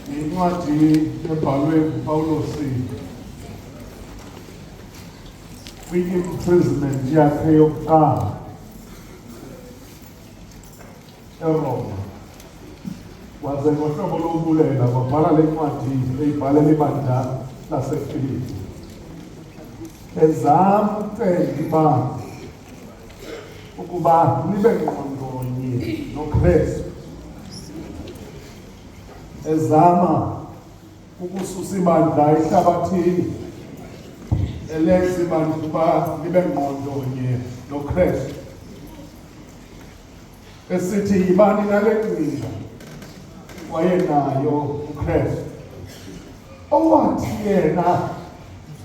incwadi ebhalwe Paulos kwi-imprisonment yakhe yokuqala eRoma. Waze ngohlobo lokubulela wabhala le ncwadi eyibhalela ibandla laseFilipi. Ezama ukucela ibandla ukuba libe ngqondonye noKristu. Ezama ukususa ibandla ehlabathini elenza ibandla ukuba libe ngqondonye noKristu. Esithi yibani nale ngcinga wayenayo uKristu, owathi yena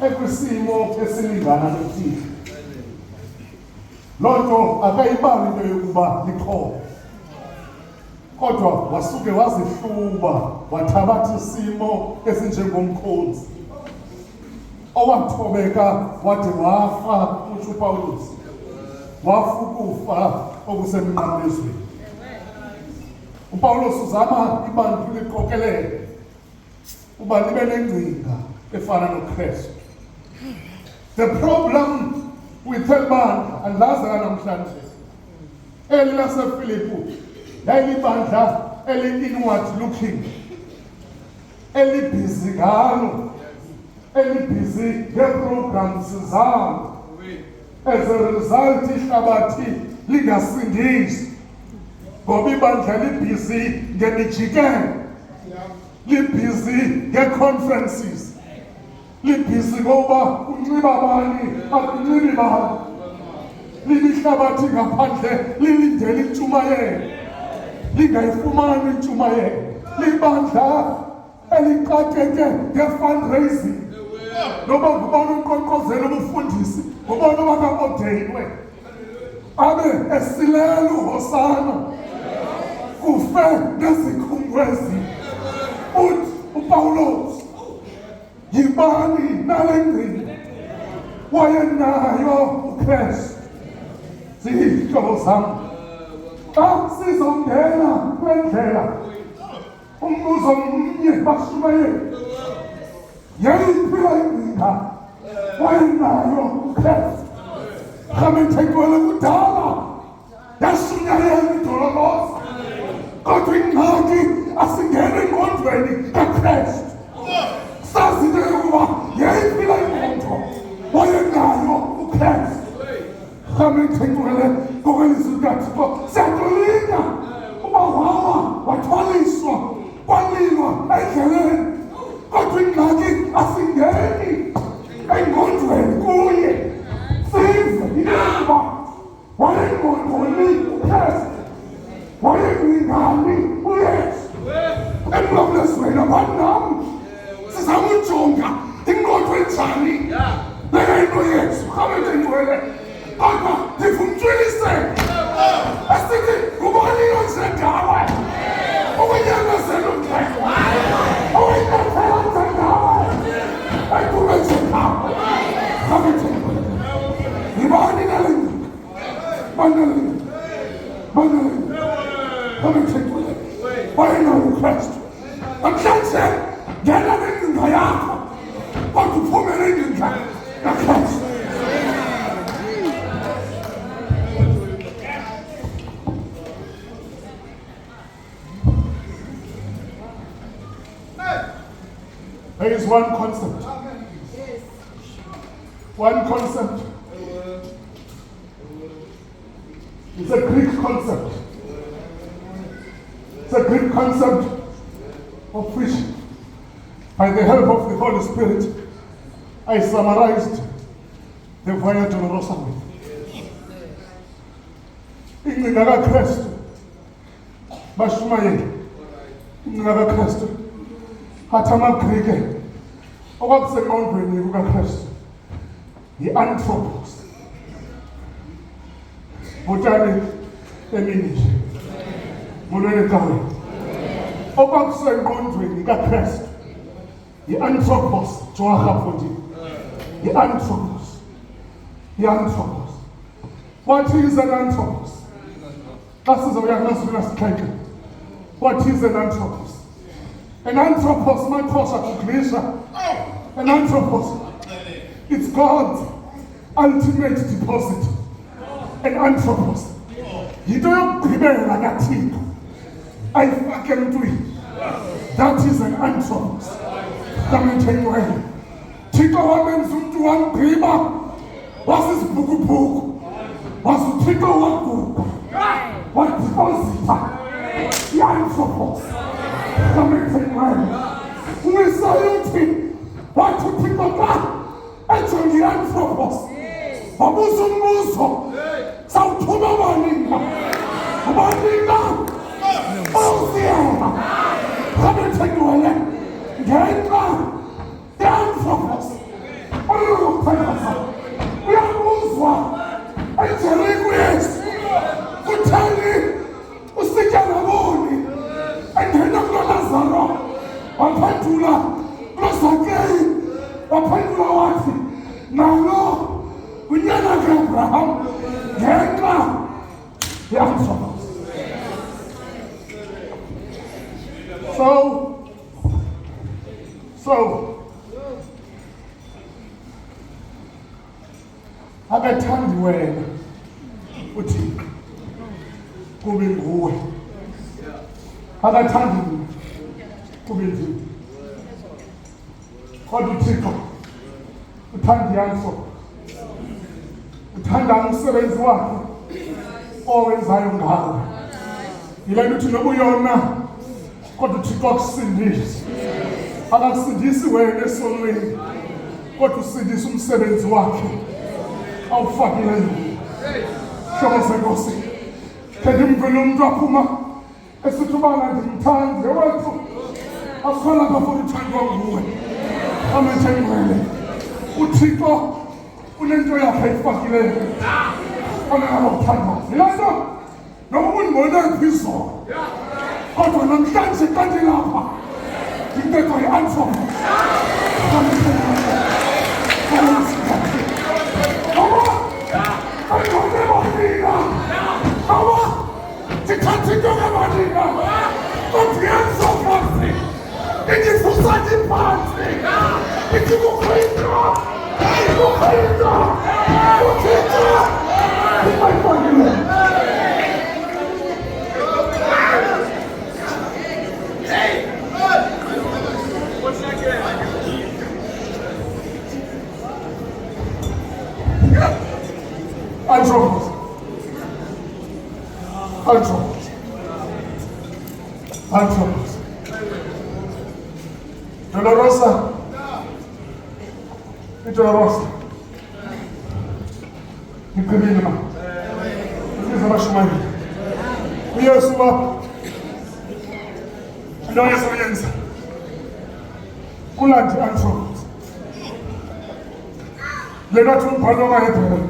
ekwisimo esilingana noThixo. Loo nto akayibali into yokuba likhona, kodwa wasuke wazihluba wathabatha isimo esinjengomkhosi, owathobeka wade wafa. Utsho uPawulos wafa ukufa okusemnqamlezweni. UPawulos uzama ibandla liqokelele uba libe nengcinga efana noKristu. The problem with el bandla andlazela namhlanje eli laseFilipi yayilibandla eli-inward looking, elibhizi ngalo, elibhizi ngeeprograms zalo. As a result ihlabathi lingasindisi ngoba ibandla libhizi ngemijikelo, libhizi ngee-conferences, libhizi ngoba unxiba bani akunxibi bani, lilihlabathi ngaphandle lilindele intshumayelo, lingayifumani intshumayelo. Libandla elixakeke nge-fundraising, noba ngubani unkqonkqozela ubufundisi, ngubani obakaodeyinwe abe esilelo hosana kufe ngezikhumbuezi. Uthi uPawulos yibani nale ngcinga wayenayo uKristu. Zihlobo zam, xa sizongena kwendlela umbuzo mnye bashumayeli, yayiphi ingcinga wayenayo uKristu? Rhamenthekwele kudala yashunyayela idolorosa, kodwa ingxaki asingene engqondweni kaKristu. Sazi into yokuba yayiphi ingqondo wayenayo uKristu. Rhamenthekwele ngokwelizwi likaThixo siyatolinga uba wathwaliswa kwalilwa endleleni, kodwa ingxaki asingeni engqondweni kuye. Sive intoba wayengqondweni uKristu, wayengingani uYesu. Emlomlezweni abanam sizama ujonga ingqondo enjani leyo into Yesu. Rhamenthekwele kodwa ndivumtyiliseke esithi ngubaniyo njengawe ukunyamezela uKristu, owenyathela njengawe etume njengawe. Rhamenthekwele yibani nale ngcinga, bani Rhamenthekwele wayenayo uKristu. Namhlanje ngena nengcinga yakho kodwa uphume nengcinga kaKristu. There is one concept. One concept. It's a Greek concept. It's a Greek concept of which, by the help of the Holy Spirit, I summarized the Via Dolorosa with. Ingcinga kaKristu, bashumayeli, ingcinga kaKristu, hathi amaGrike okwakusengqondweni kukaKristu yi-anthropos, botshani emini nje, molweni ecaweni. Okwakusengqondweni kaKristu yi-anthropos, Joarha 14, yi-anthropos. What is an anthropos? Xa sizawuya ngasifika sixhenxe, what is an anthropos? An anthropos, my kosha kuglisha. An anthropos. It's God's ultimate deposit. An anthropos. Yinto yokugqibela kaThixo ayifake emntwini. That is an anthropos. Kamethengweni. Thixo wamenza umntu wamgqiba wasisibhukubhuku. Wasuthixo waguga. Wadeposita i-anthropos. Kamethengweni. Umesayuthi wathi uThixo xa ejonge i-anthropos. Wabuza umbuzo. Sawuthuma abaninga. Abaninga. Awusiyela. Kamethengweni. Ngenxa i-anthropos. Uyakuphelisa. Uyabuzwa. Ejeriko Yesu. Kutheni usitya naboni. Engena kulo Lazaro. Waphendula kulo Zakeyi. Waphendula wathi nalo unyana kaAbraham ngenxa i-anthropos. So akathandi wena uThixo kube nguwe. Akathandi mina kube ndini. Kodwa uThixo uthanda i-anthropos. Uthanda umsebenzi wakhe owenzayo ngawe. Yile nto uthi noba uyona kodwa uThixo akusindise. Akakusindisi wena esonweni kodwa usindisa umsebenzi wakhe awufakileyo. Hlobo senkosi, khe ndimvele umntu aphuma esithi ubana ndimthande wethu akhona apha for uthandwa nguwe. Kamethengweni. uThixo unento yakhe ayifakileyo onakawuthandwa. Yile nto noba undibone phezulu kodwa namhlanje xa ndilapha ndintetho i-anthropos. Ndithatha into kamanina kodwa i-anthropos indivusathi phantsi. Ithi kukho into uThixo ayifakile. Anthropos. Dolorosa. Dolorosa. Ngigqibile ma. Ndiza abashumayeli. uYesu lapha. Into esoyenza. Kulandi i-anthropos. Le nathi umbhalo kaHebrewu.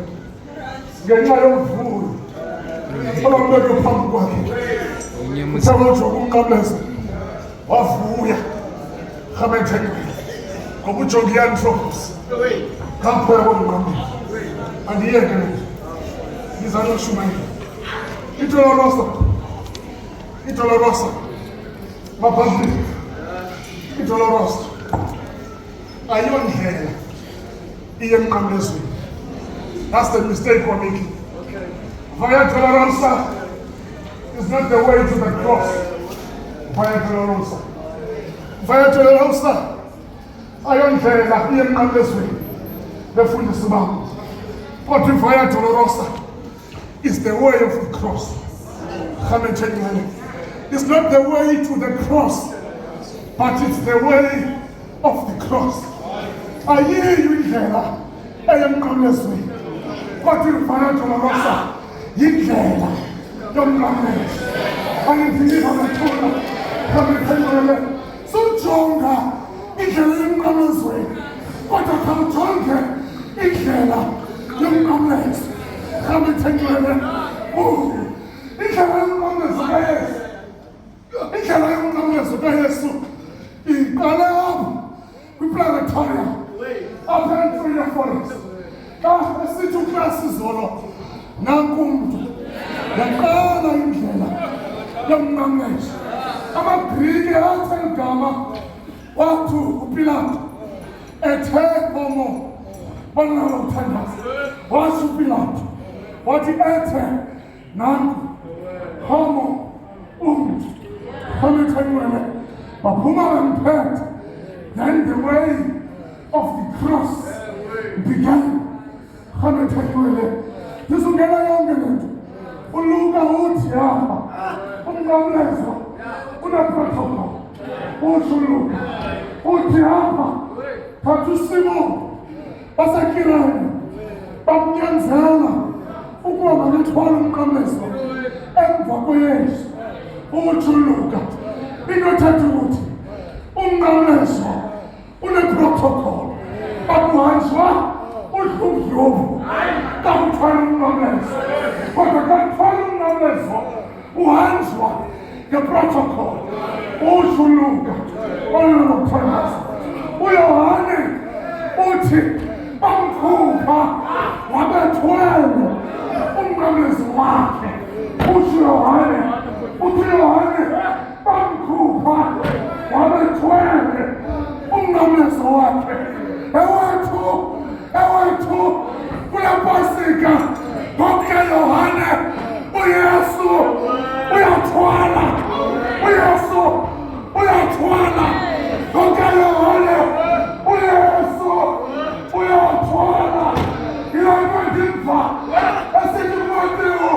Ngenxa yomvuyo. Abambeke phambi kwakhe. Uthe uJobe umnqamleza. Wavuya. Kamethengweni. Ngoba ujonge i-anthropos. Ngaphaya komnqamleza. Andiyeke le. Ndiza noshumayeli. Dolorosa. Maphambili. Dolorosa. Ayondlela iye emnqamlezweni. That's the mistake we're making. Via Dolorosa is not the way to the cross. Via Dolorosa. Ayondlela iye emnqamlezweni. Befundisi bam. Kodwa via Dolorosa is the way of the cross. It's not the way to the cross, but it's the way of the cross. Ayiyo indlela eyemnqamlezweni. Kodwa via Dolorosa yindlela yomnqamlezo. Ayivile amathula. Kamethengweni. Sujonga indlela yomnqamlezweni. Kodwa khawujonge indlela yomnqamlezo. Kamethengweni. Indlela yomnqamlezo kaYesu. Indlela yomnqamlezo kaYesu iqale apha kwiplanetorium apha eNtshona Forest. Xa esithi uklasi izolo nanku umntu yaqala indlela yomnqamlezo. amaGrike athi igama wathi uPilato ethe homo banalo uthandaza wathi uPilato wathi ethe nanku homo Hamilton baphuma bemphethe. Then the way of the cross began. Hamilton tisungena yonke lento uLuka uthi apha umnqamlezo uneprotocol uthi uLuka uthi apha thatha uSimoni baseKirene bamnyanzela ukuba makathwale umnqamlezo emva koYesu uthi uLuka into ethetha ukuthi umnqamlezo uneprotocol bakuhanjwa udludlubu kakuthwala umnqamlezo kodwa kakuthwala umnqamlezo uhanjwa ngeprotocol uthi uLuka olunokuthandaza uYohane uthi bamkhupha wabethwele umnqamlezo wakhe uthi Yohane bamkhupha wabethwele umnqamlezo wakhe ewethu kule Pasika konke Yohane uYesu uyathwala konke Yohane uYesu uyathwala yilapho ndimva esithi kuMateyu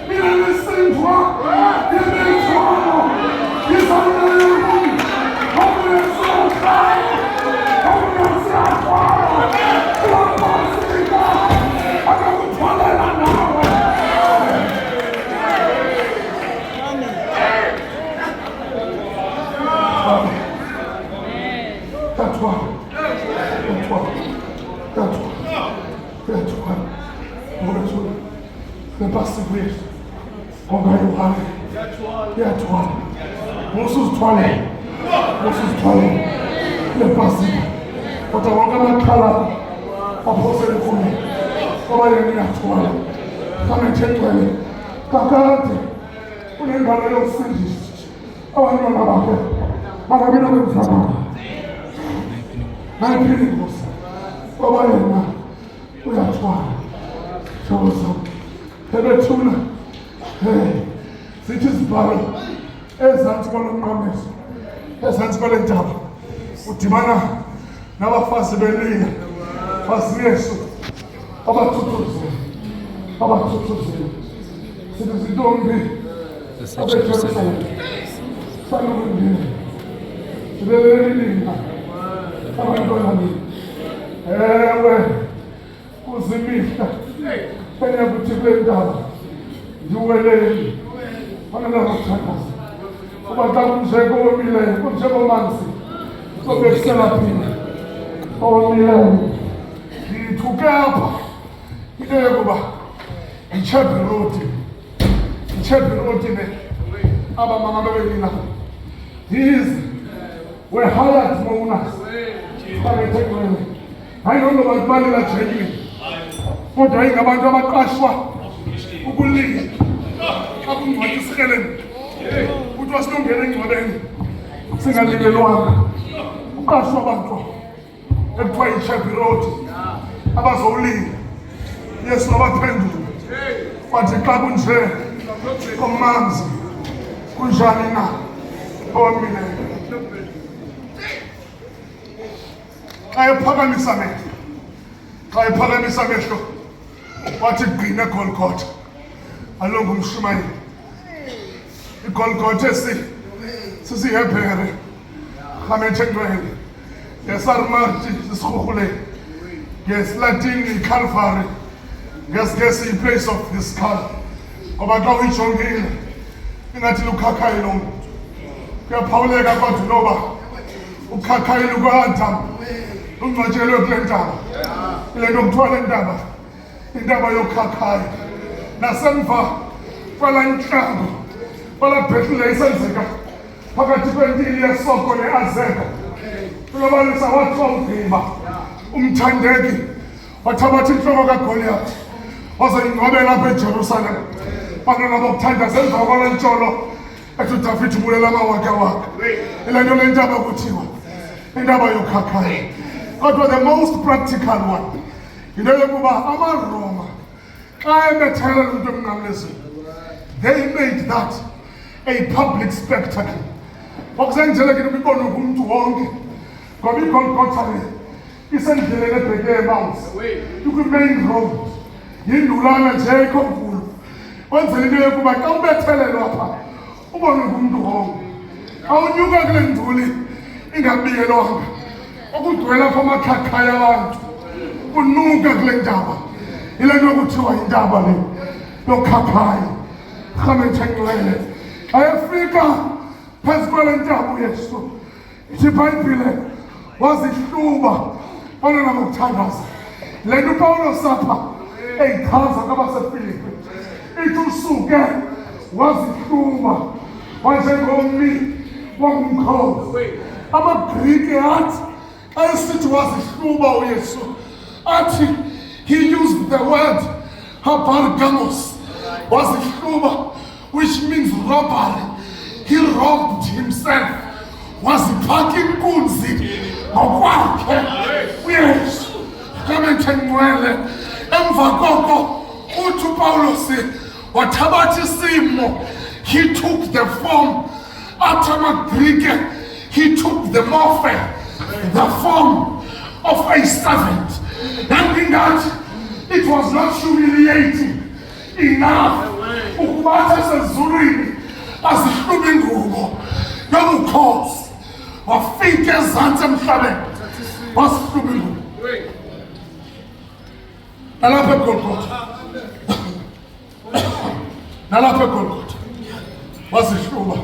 mina nisindwa yimithwalo yizalelemu Musuzithwale lePasika kodwa wonke amakhala aphosele kuye ngoba yena uyathwala kamethengcwele kakade unengalo yokusindisa abantwana bakhe bakabina kwemhlaba nayiphile inkosi ngoba yena uyathwala hlobo zam ebethuna zithi izibhalo ezantsi kwalomnqamlezo ezantsi kwale ntaba udibana nabafazi belila fazi Yesu abathuthuzile sithi zintombi abeJerusalem salukundile zibelelilina abantwana bini ewe kuzimihla enyakuthi kule ntaba ndiweleli ananakuthandaza kuba xa kunje kowomileyo kunje komanzi sobekuselaphile owomileyo ndithuke apha into yokuba yitshebhiroti le aba mama bebelila these were hired mourners babethengcwele ayinto babalila jekile kodwa ayingabantu abaqashwa ukulila akungcwathi isikeleni kuthiwa sinongena engcwabeni singalilelwanga uqashwa abantu ekuthiwa yitshebhiroti abazowulinda Yesu abaphendule wathi xa kunje komanzi kunjani na owomileyo xa ephakamisa amehlo wathi gqine eGolgotha alongo umshumayeli iGolgotha sisihebhere amethengcwele ngesarmati sisirhurhuleni ngesilatini iCalvary ngesingesi i-place of the skull ngoba xa uyijongile ingathi lukhakhayi lo muntu kuyaphawuleka kodwa noba ukhakhayi luka-Adam lungcwatshelwe kule ntaba ile nto kuthiwa le ntaba intaba yokhakhayi nasemva kwala ntlango kwala bhetile isenzeka phakathi kwentili yesoko neAzeka kulobalisa wathiwa ugqiba umthandeki wathabatha intloko kaGoliath wazoyingcwabela apha eJerusalem bantwana bokuthandaza emva kwala ntsholo ethi David bulela amawaka wakhe ile nto lentaba kuthiwa indaba yokhakhayo kodwa the most practical one yinto yokuba amaRoma xa ebethela umntu emnqamlezweni they made that a public spectacle okusenjelekile ubibone umntu wonke ngoba iGolgotha le isendleleni ebheke eMount ikwi-main road yindulana nje ekhomkhulu kwenzela into yokuba xa ubethelelwa pha ubone umntu wonke awunyuka kule nduli ingabiyelwanga okugcwela kwamakhakhayi abantu unuka kule ntaba yile nto kuthiwa yintaba le yokhakhayi rhamethenxwele xa efika phezu kwale ntaba uyesu ithi iBhayibhile wazihluba onona ngokuthandaza le nto uPawulos apha eyichaza kwabaseFilipi ithi usuke wazihluba wanjengommi wangumkhosi amaGrike athi xa esithi wazihluba uyesu athi he used the word habargamos wazihluba which means robbery he robbed himself waziphaka inkunzi ngokwakhe uyesu rhamethenxwele emva koko uthi uPawulos wathabatha isimo he took the form athi amaGrike he took the morphe the form of a servant nangingathi it was not humiliating enough ukuba esezulwini azihluba ingubo yobukhosi wafika ezantsi emhlabeni wasihluba ingubo nalapha eGolgotha nalapha eGolgotha wasihluba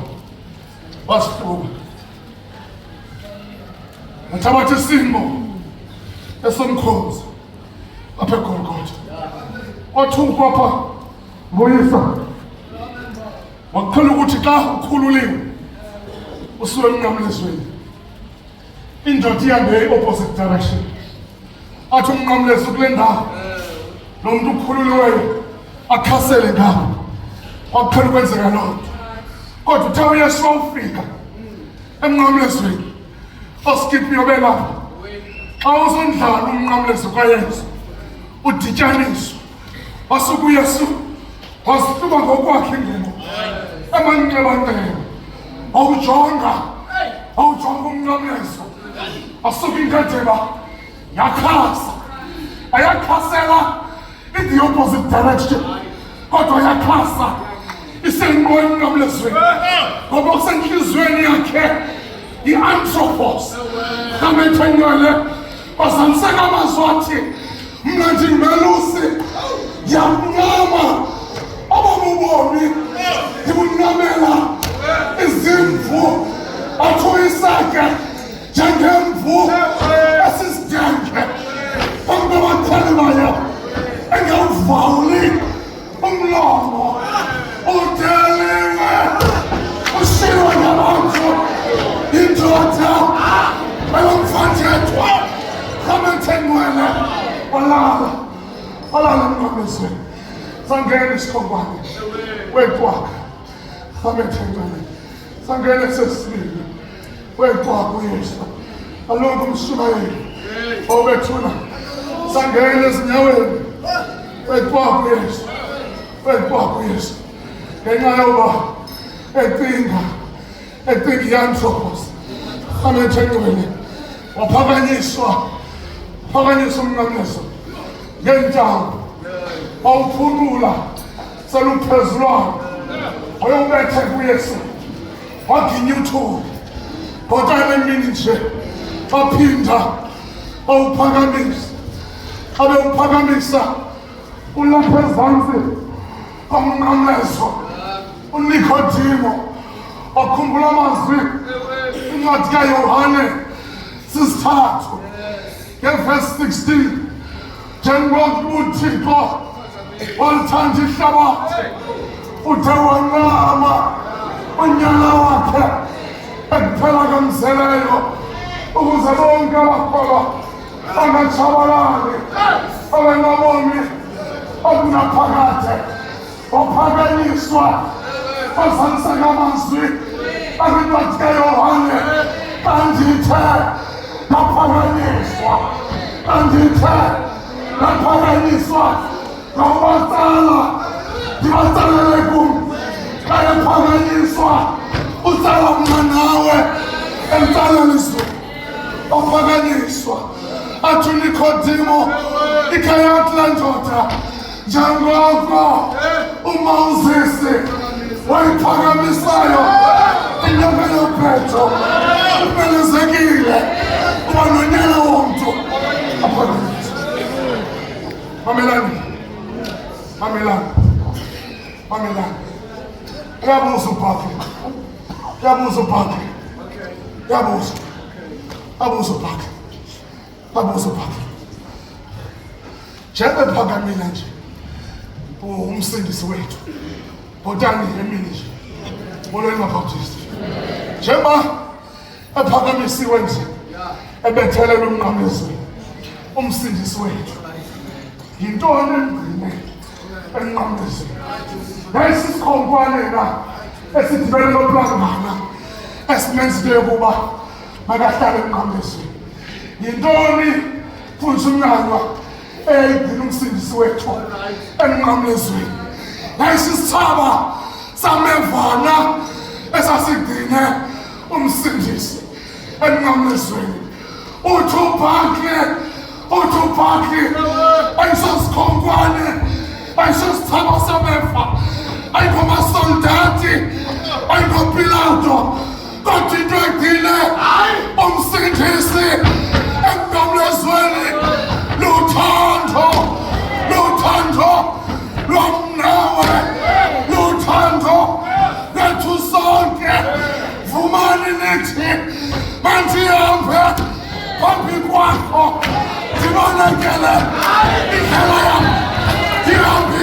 wathabatha isimo esomkhosi apha eGolgotha wathukwa pha nguyisa wakuqhela ukuthi xa ukhululiwe usuke emnqamlezweni indoda ihambe i-opposite direction athi umnqamlezi kule ndawo lo muntu ukhululiweyo akhasele ngawo wakuqhela ukwenzeka loo nto kodwa uthe uyesu wawufika emnqamlezweni oskiphi yobelapha xa uzondlala umnqamlezo kayesu udityaniswa wasuka uyesu wasihluba ngokwakhe ingubo emanxebantebe awujonga umnqamlezo asuka inkadeba yakhasa ayakhasela in the opposite direction kodwa yakhasa isenqola emnqamlezweni ngoba kusentliziyweni yakhe i-anthropos rhamethenxwele wazaliseka amazwi athi mna ndingumelusi ndiyabunqama obabubomi ndibunqamela izimvu athi uyisake njengemvu esisidenge phambi kwabakhweli bayo engawuvawuli umlomo udeliwe ushiywe ngabantu indoda bayomfathethwa rhamethenxwele walala emnqamlezweni sangena isikhonkwane wetwaka rhamethenxwele sangena esesibili wetwaka uyesu alonke umshumayeli obethuna sangena ezinyaweni wetwaka uyesu ngenxa yoba ecinga i-anthropos rhamethenxwele waphakanyiswa umnqamlezo ngeentambo wawuphulula seluphezulwana wayobethe kuyesu waginya uthuli ngotana emini nje baphinda bawuphakamisa ulapha ezantsi komnqamlezo uNikodimo wakhumbula amazwi incwadi kaYohane sisithathu ngevesi 16 njengoba uThixo walithanda ihlabathi uthe wanqama unyana wakhe ekuphela kamzeleyo ukuze bonke abakholwa bangatshabalali babenobomi obunaphakade waphakanyiswa bazaliseka amazwi abantu kaYohane andithe laphakanyiswa ngabatsala ndibatsalele kum kayaphakanyiswa utsala mna nawe emtsalelisweni ophakanyiswa athi uNikodimo ikhayathi la ndoda njengoko uMoses wayiphakamisayo inyoka yoPetro umelezekile uba nonyana womntu aphakanyiswa. Mamelani. Uyabuza ubhakhe. Njebe phakamile nje umsindisi wethu bhotani emini nje molweni Baptist njeba ephakamisiwe nje ebethelela umnqamezweni umsindisi wethu yintoni emgcine emnqamezweni nayisisikhonkwane na esidibene noplangana esimenzileyo kuba makahlale emnqamezweni yintoni futhi umnyanywa eyayigcina umsindisi wethu emnqamlezweni nayisisithaba samevana esasigcine umsindisi emnqamlezweni uthi ubhakhe ayisosikhonkwane ayisosithaba sameva ayikho masoldati ayikho Pilato kodwa into egcine umsindisi emnqamlezweni luthando lomnawe luthando lethu sonke vumani nithi mandihambe phambi kwakho ndibonekele indlela yam ndihambe